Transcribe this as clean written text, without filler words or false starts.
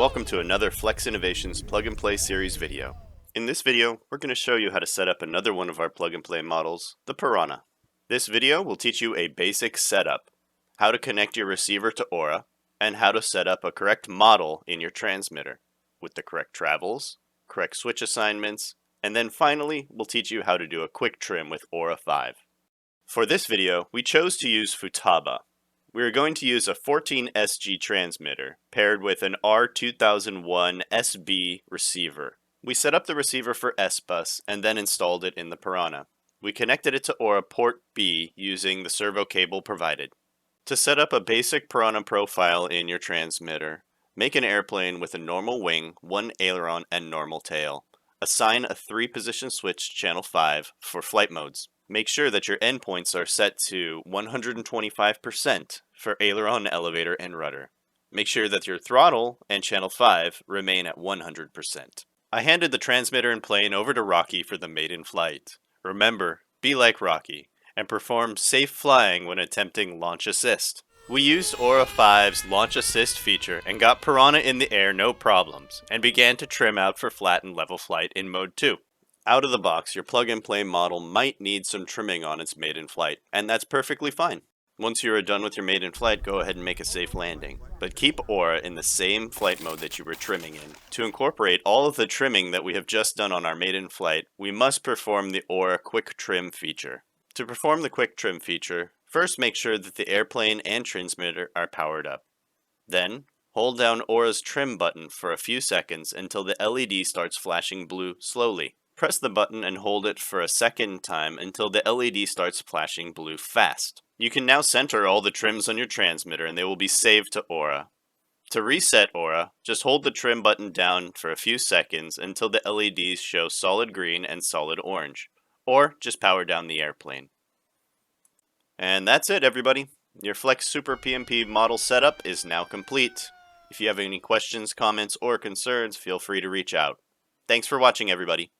welcome to another Flex Innovations Plug and Play series video. In this video, we're going to show you how to set up another one of our plug and play models, the Pirana. This video will teach you a basic setup, how to connect your receiver to Aura, and how to set up a correct model in your transmitter, with the correct travels, correct switch assignments, and then finally, we'll teach you how to do a quick trim with Aura 5. For this video, we chose to use Futaba. We are going to use a 14SG transmitter paired with an R2001SB receiver. We set up the receiver for S-Bus and then installed it in the Pirana. We connected it to Aura port B using the servo cable provided. To set up a basic Pirana profile in your transmitter, make an airplane with a normal wing, one aileron, and normal tail. Assign a 3-position switch channel 5 for flight modes. Make sure that your endpoints are set to 125% for aileron, elevator, and rudder. Make sure that your throttle and channel 5 remain at 100%. I handed the transmitter and plane over to Rocky for the maiden flight. Remember, be like Rocky, and perform safe flying when attempting launch assist. We used Aura 5's launch assist feature and got Pirana in the air no problems, and began to trim out for flat and level flight in mode 2. Out of the box, your plug-and-play model might need some trimming on its maiden flight, and that's perfectly fine. Once you are done with your maiden flight, go ahead and make a safe landing. But keep Aura in the same flight mode that you were trimming in. To incorporate all of the trimming that we have just done on our maiden flight, we must perform the Aura Quick Trim feature. To perform the Quick Trim feature, first make sure that the airplane and transmitter are powered up. Then, hold down Aura's Trim button for a few seconds until the LED starts flashing blue slowly. Press the button and hold it for a second time until the LED starts flashing blue fast. You can now center all the trims on your transmitter and they will be saved to Aura. To reset Aura, just hold the trim button down for a few seconds until the LEDs show solid green and solid orange, or just power down the airplane. And that's it, everybody. Your Flex Super PNP model setup is now complete. If you have any questions, comments, or concerns, feel free to reach out. Thanks for watching, everybody.